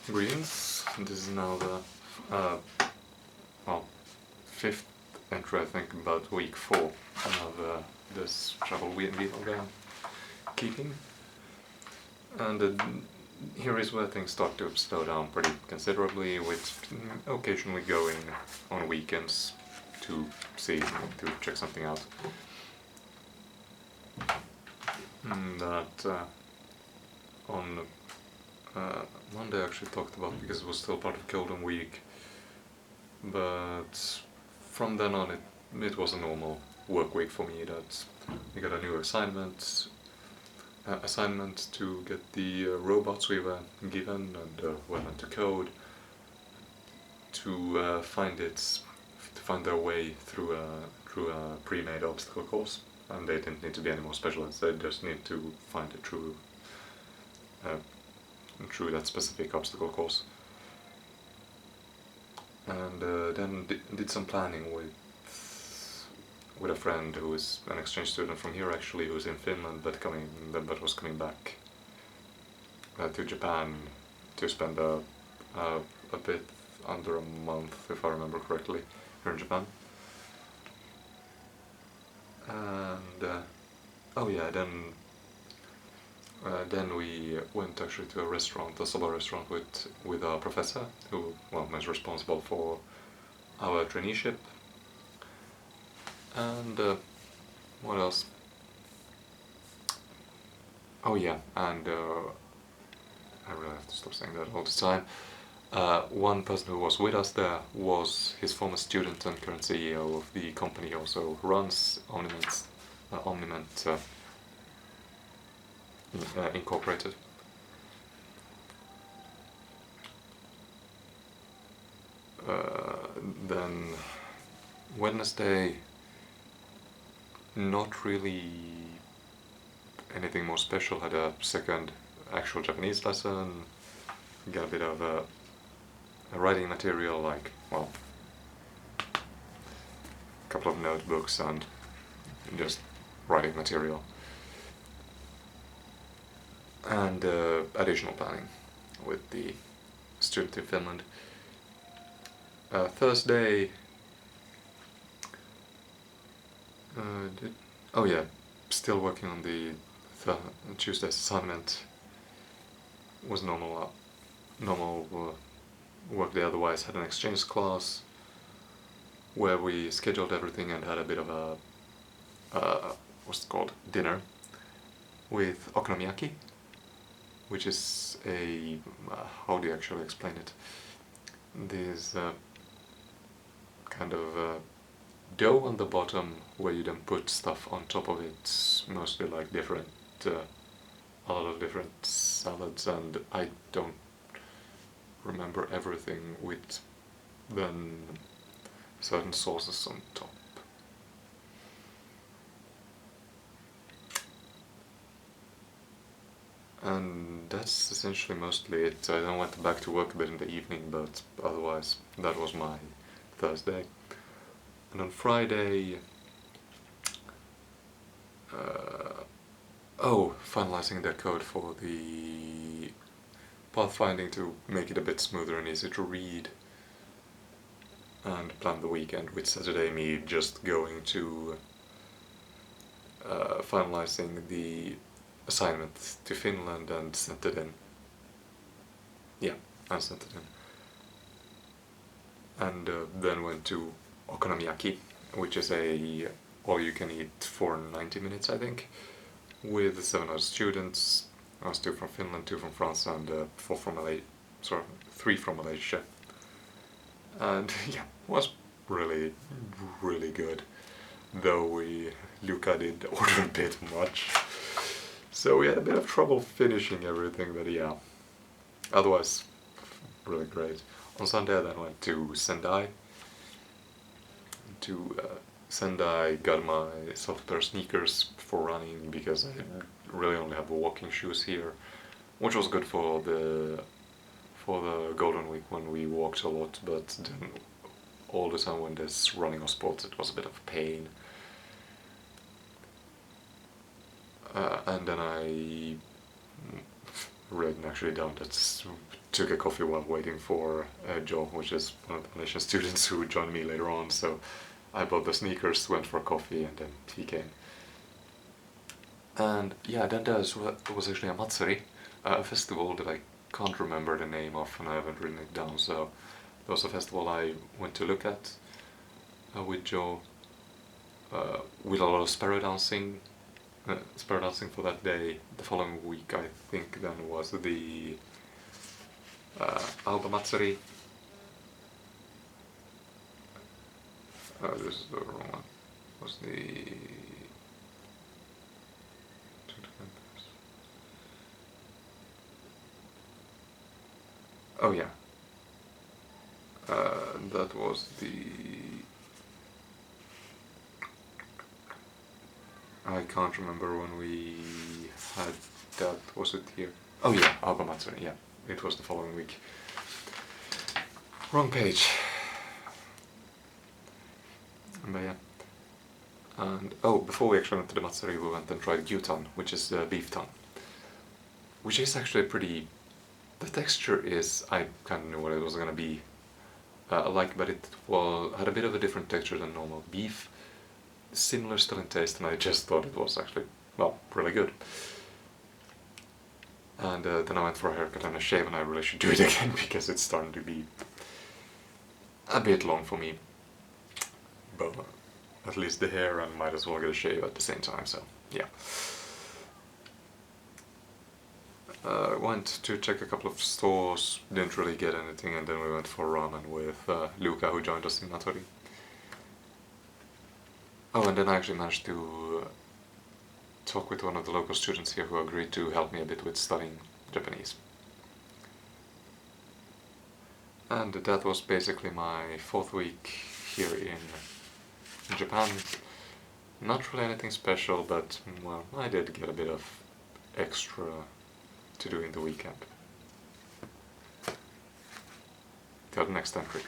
Greetings. This is now the well, fifth entry, I think, about week 4 of this travel video game keeping. And here is where things start to slow down pretty considerably, with occasionally going on weekends to check something out. That on Monday I actually talked about because it was still part of Golden Week, but from then on it was a normal work week for me. That we got a new assignment to get the robots we were given and were meant to code to find their way through a pre-made obstacle course, and they didn't need to be any more specialists. They just need to find it through that specific obstacle course. And then did some planning with a friend who is an exchange student from here, actually, who's in Finland but was coming back to Japan to spend a bit under a month, if I remember correctly, here in Japan. And then we went actually to a solo restaurant with a professor who was responsible for our traineeship. And what else? Oh yeah, and I really have to stop saying that all the time. One person who was with us there was his former student and current CEO of the company he also runs, Omniment Incorporated. Then Wednesday, not really anything more special. Had a second actual Japanese lesson, got a bit of a writing material, like, a couple of notebooks and just writing material. And additional planning with the student in Finland. Thursday, still working on the Tuesday's assignment. Was normal work day. Otherwise, had an exchange class where we scheduled everything and had a bit of a dinner with okonomiyaki, which is a how do you actually explain it? This kind of dough on the bottom where you then put stuff on top of it, mostly like a lot of different salads, and I don't remember everything, with then certain sauces on top. And that's essentially mostly it. I then went back to work a bit in the evening, but otherwise that was my Thursday. And on Friday, finalizing the code for the pathfinding to make it a bit smoother and easier to read, and plan the weekend, with Saturday me just going to finalizing the assignment to Finland and sent it in. Yeah, I sent it in. And then went to okonomiyaki, which is a all-you-can-eat for 90 minutes, I think, with 7 other students. I was 2 from Finland, 2 from France, and 3 from Malaysia. And yeah, was really, really good. Though Luca did order a bit much. So we had a bit of trouble finishing everything, but yeah. Otherwise, really great. On Sunday I then went to Sendai. Got myself a pair of sneakers for running, because I really only have walking shoes here, which was good for the Golden Week when we walked a lot, but then all the time when there's running or sports it was a bit of a pain. And then I written actually down. That's took a coffee while waiting for Joe, which is one of the Malaysian students who joined me later on. So I bought the sneakers, went for coffee, and then he came. And yeah, then there was actually a matsuri, a festival that I can't remember the name of, and I haven't written it down. So there was a festival I went to look at with Joe, with a lot of sparrow dancing. Sparrow dancing for that day. The following week, I think, then was the Alba Matsuri. This is the wrong one. Was the oh yeah, that was the I can't remember when we had that. Was it here? Oh yeah, Alba Matsuri. Yeah, it was the following week. Wrong page. But yeah. And oh, before we actually went to the Matsuri, we went and tried gyutan, which is beef tongue, which is actually pretty. The texture is, I kind of knew what it was gonna be like, but it had a bit of a different texture than normal beef. Similar still in taste, and I just thought it was actually, well, really good. And then I went for a haircut and a shave, and I really should do it again because it's starting to be a bit long for me. But at least the hair, and might as well get a shave at the same time, so yeah. Went to check a couple of stores, didn't really get anything, and then we went for ramen with Luca, who joined us in Natori. Oh, and then I actually managed to talk with one of the local students here who agreed to help me a bit with studying Japanese. And that was basically my 4th week here in Japan. Not really anything special, but well, I did get a bit of extra to do in the weekend. Till the next entry.